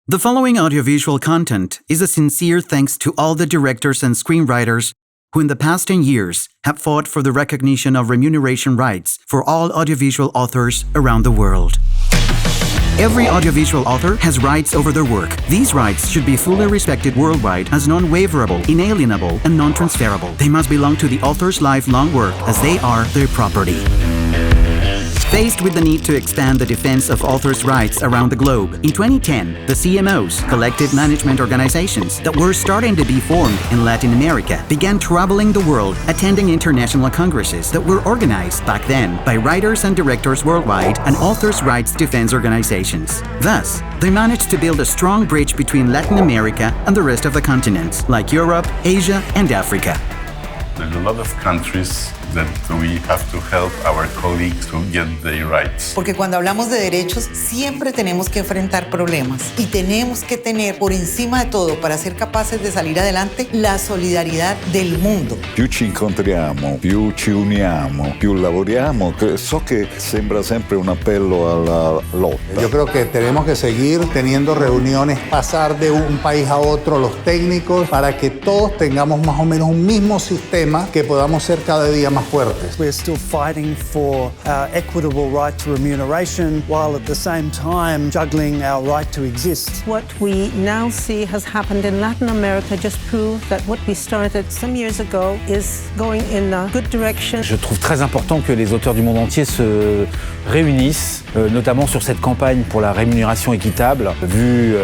The following audiovisual content is a sincere thanks to all the directors and screenwriters who in the past 10 years have fought for the recognition of remuneration rights for all audiovisual authors around the world. Every audiovisual author has rights over their work. These rights should be fully respected worldwide as non-waiverable, inalienable, and non-transferable. They must belong to the author's lifelong work as they are their property. Faced with the need to expand the defense of authors' rights around the globe, in 2010, the CMOs, collective management organizations, that were starting to be formed in Latin America, began traveling the world, attending international congresses that were organized back then by writers and directors worldwide and authors' rights defense organizations. Thus, they managed to build a strong bridge between Latin America and the rest of the continents, like Europe, Asia, and Africa. There's a lot of countries that we have to help our colleagues to get their rights. Porque cuando hablamos de derechos, siempre tenemos que enfrentar problemas y tenemos que tener por encima de todo, para ser capaces de salir adelante, la solidaridad del mundo. Più ci incontriamo, più ci uniamo, più lavoriamo. So che sembra sempre un appello alla lotta. Yo creo que tenemos que seguir teniendo reuniones, pasar de un país a otro los técnicos para que todos tengamos más o menos un mismo sistema que podamos ser cada día más fuertes. We're still fighting for our equitable right to remuneration while at the same time juggling our right to exist. What we now see has happened in Latin America just proved that what we started some years ago is going in a good direction. Je trouve très important que les auteurs du monde entier se réunissent, notamment sur cette campagne pour la rémunération équitable, vu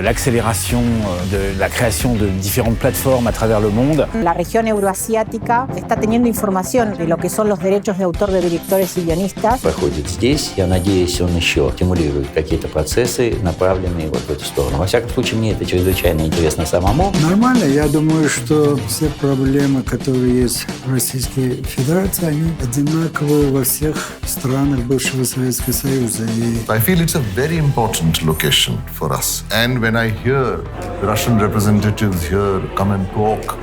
l'accélération de la création de différentes plateformes à travers le monde. La región euroasiática está teniendo información de lo que son los derechos de autor de directores y guionistas. Проходит здесь, я надеюсь, он еще стимулирует какие-то процессы, направленные вот в эту сторону. Во всяком случае, мне это чрезвычайно интересно самому. Нормально, я думаю, что все проблемы, которые есть в Российской Федерации, они одинаковые во всех странах бывшего Советского Союза. I feel it's a very important location for us. And when I hear the Russian representatives here come and talk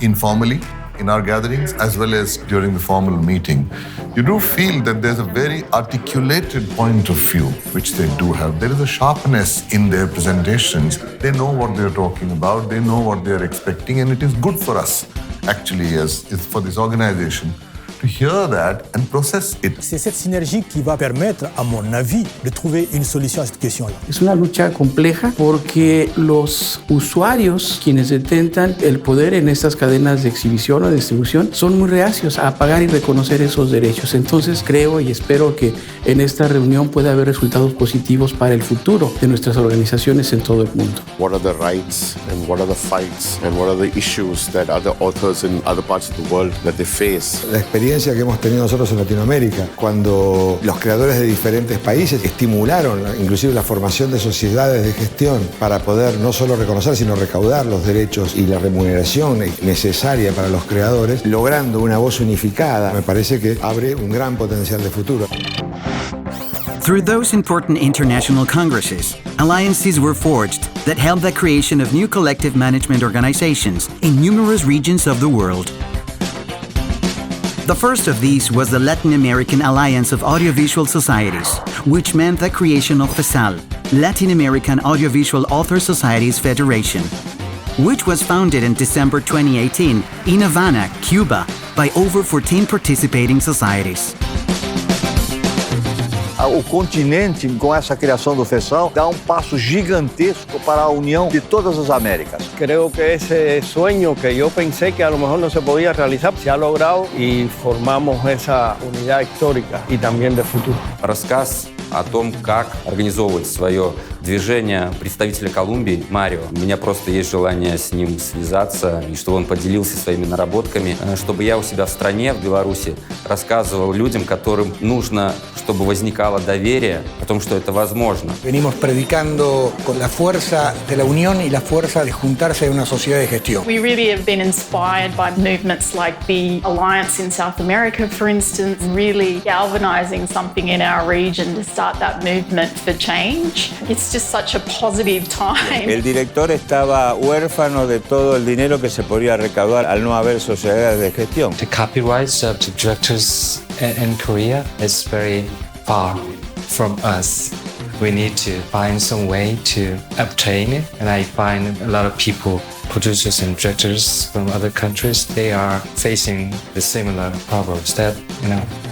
informally in our gatherings, as well as during the formal meeting, you do feel that there's a very articulated point of view, which they do have. There is a sharpness in their presentations. They know what they're talking about, they know what they're expecting, and it is good for us, actually, as for this organization, to hear that and process it. C'est cette synergie qui va permettre, à mon avis, de trouver une solution à cette question-là. Es una lucha compleja porque los usuarios, quienes detentan el poder en estas cadenas de exhibición o de distribución, son muy reacios a pagar y reconocer esos derechos. Entonces creo y espero que en esta reunión pueda haber resultados positivos para el futuro de nuestras organizaciones en todo el mundo. What are the rights and what are the fights and what are the issues that other authors in other parts of the world that they face? La experiencia que hemos tenido nosotros en Latinoamérica, cuando los creadores de diferentes países estimularon inclusive la formación de sociedades de gestión para poder no solo reconocer, sino recaudar los derechos y la remuneración necesaria para los creadores, logrando una voz unificada, me parece que abre un gran potencial de futuro. Through those important international congresses, alliances were forged that helped the creation of new collective management organizations in numerous regions of the world. The first of these was the Latin American Alliance of Audiovisual Societies, which meant the creation of FESAL, Latin American Audiovisual Author Societies Federation, which was founded in December 2018 in Havana, Cuba, by over 14 participating societies. O continente, com essa criação do FESAL, dá passo gigantesco para a união de todas as Américas. Creo que ese sueño que yo pensé que a lo mejor no se podía realizar, se ha logrado y formamos esa unidad histórica y también de futuro. Рассказ о том, как организовывать свое движение представителя Колумбии, Марио. У меня просто есть желание с ним связаться, и чтобы он поделился своими наработками, чтобы я у себя в стране, в Беларуси, рассказывал людям, которым нужно, чтобы возникало доверие о том, что это возможно. Venimos predicando con la fuerza de la unión y la fuerza de juntarse en una sociedad de gestión. We really have been inspired by movements like the Alliance in South America, for instance, really galvanizing something in our region to start that movement for change. It's just such a positive time. El director estaba huérfano de todo el dinero que se podía recaudar al no haber sociedades de gestión. The copyrights to directors in Korea is very far from us. we need to find some way to obtain it. And I find a lot of people, producers and directors from other countries, they are facing the similar problems that,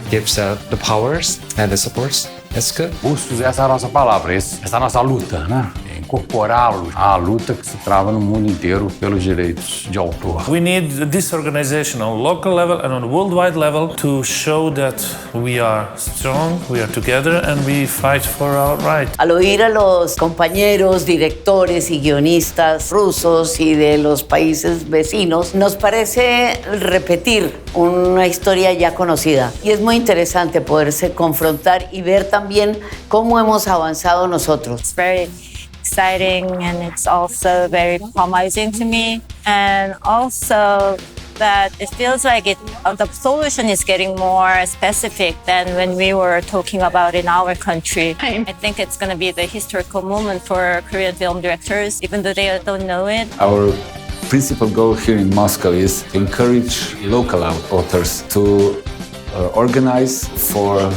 gives the powers and the supports. That's good. Custos, essa é a nossa palavra, essa é a nossa luta, né? Incorporá-los à luta que se trava no mundo inteiro pelos direitos de autor. We need this organization on local level and on worldwide level to show that we are strong, we are together and we fight for our right. Al oír a los compañeros, directores y guionistas rusos y de los países vecinos, nos parece repetir una historia ya conocida. Y es muy interesante poderse confrontar y ver también cómo hemos avanzado nosotros. It's very exciting and it's also very promising to me, and also that it feels like the solution is getting more specific than when we were talking about in our country. I think it's going to be the historical moment for Korean film directors, even though they don't know it. Our principal goal here in Moscow is to encourage local authors to organize for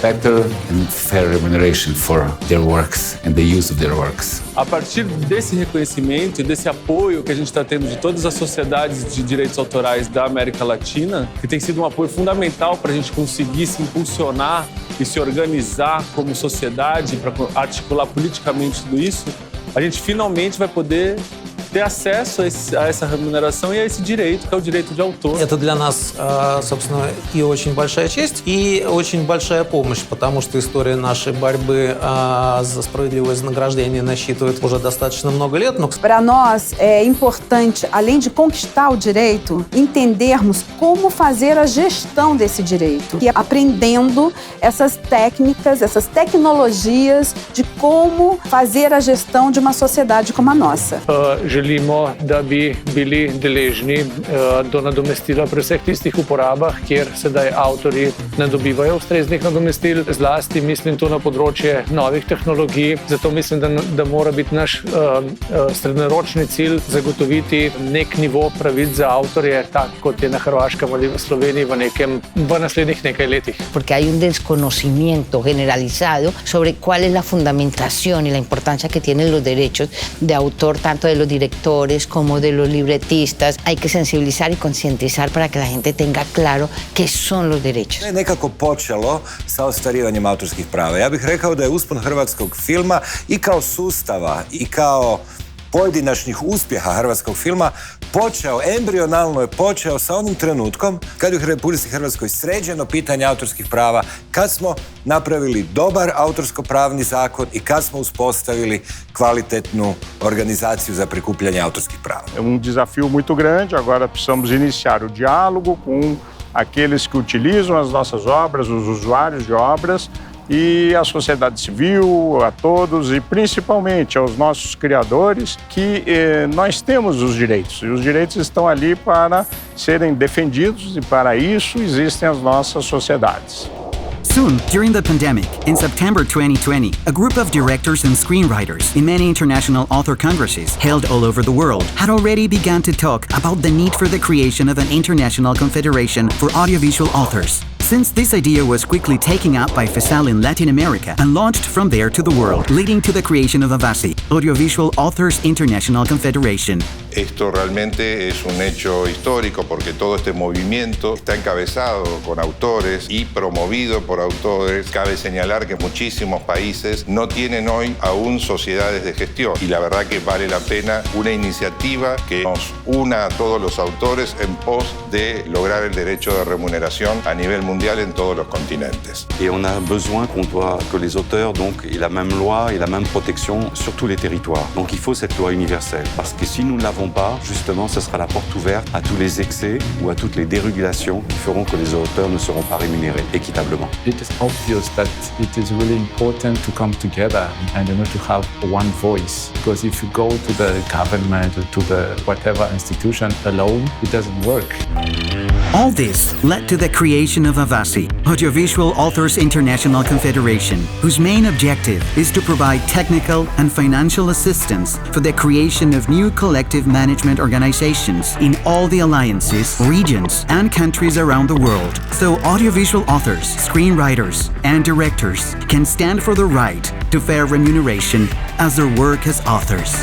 better and fair remuneration for their works and the use of their works. A partir desse reconhecimento e desse apoio que a gente está tendo de todas as sociedades de direitos autorais da América Latina, que tem sido um apoio fundamental para a gente conseguir se impulsionar e se organizar como sociedade, para articular politicamente tudo isso, a gente finalmente vai poder ter acesso a essa remuneração и a esse диреito, que é o диреito de autor. Это для нас, собственно, и очень большая честь, и очень большая помощь, потому что история нашей борьбы за справедливое вознаграждение насчитывает уже достаточно много лет. Para nós é importante, além de conquistar o direito, entendermos como fazer a gestão desse direito e aprendendo essas técnicas, essas tecnologias de como fazer a gestão de uma sociedade como a nossa. Želimo, da bi bili deležni do nadomestila pri vseh tistih uporabah, kjer sedaj avtorji ne dobivajo ustreznih nadomestil. Zlasti mislim to na področje novih tehnologij. Zato mislim, da mora biti naš srednjeročni cilj zagotoviti nek nivo pravic za avtorje, tak kot je na Hrvaškem ali v Sloveniji v naslednjih nekaj letih. Porque hay un desconocimiento generalizado sobre cuál es la fundamentación y la importancia que tienen los derechos de autor, tanto de los directores como de los libretistas. Hay que sensibilizar y concientizar para que la gente tenga claro qué son los derechos. Je nekako počelo sa ostvarivanjem autorskih prava. Ja bih rekao da je uspon hrvatskog filma i kao sustava i kao pojedinačnih uspjeha hrvatskog filma počeo, embrionalno je počeo sa onim trenutkom kad je u Republici Hrvatskoj sređeno pitanje autorskih prava, kad smo napravili dobar autorsko-pravni zakon i kad smo uspostavili kvalitetnu organizaciju za prikupljanje autorskih prava. É desafio muito grande, agora precisamos iniciar o diálogo com aqueles que utilizam as nossas obras, os usuários de obras, e a sociedade civil, a todos e principalmente aos nossos criadores, que nós temos os direitos. E os direitos estão ali para serem defendidos e para isso existem as nossas sociedades. Soon, during the pandemic, in September 2020, a group of directors and screenwriters in many international author congresses held all over the world had already begun to talk about the need for the creation of an international confederation for audiovisual authors. Since this idea was quickly taken up by FESAL in Latin America and launched from there to the world, leading to the creation of AVACI, Audiovisual Authors International Confederation. Esto realmente es un hecho histórico porque todo este movimiento está encabezado con autores y promovido por autores. Cabe señalar que muchísimos países no tienen hoy aún sociedades de gestión y la verdad que vale la pena una iniciativa que nos una a todos los autores en pos de lograr el derecho de remuneración a nivel mundial en todos los continentes. Et on a besoin que les auteurs donc, aient la même loi et la même protection sur tous les territoires. Donc il faut cette loi universelle parce que si nous ne l'avons pas, justement, ce sera la porte ouverte à tous les excès ou à toutes les dérégulations qui feront que les auteurs ne seront pas rémunérés équitablement. It is obvious that it is really important to come together and to have one voice. Because if you go to the government, to the whatever institution alone, it doesn't work. All this led to the creation of AVACI, Audiovisual Authors International Confederation, whose main objective is to provide technical and financial assistance for the creation of new collective management organizations in all the alliances, regions, and countries around the world, so audiovisual authors, screenwriters, and directors can stand for the right to fair remuneration as their work as authors.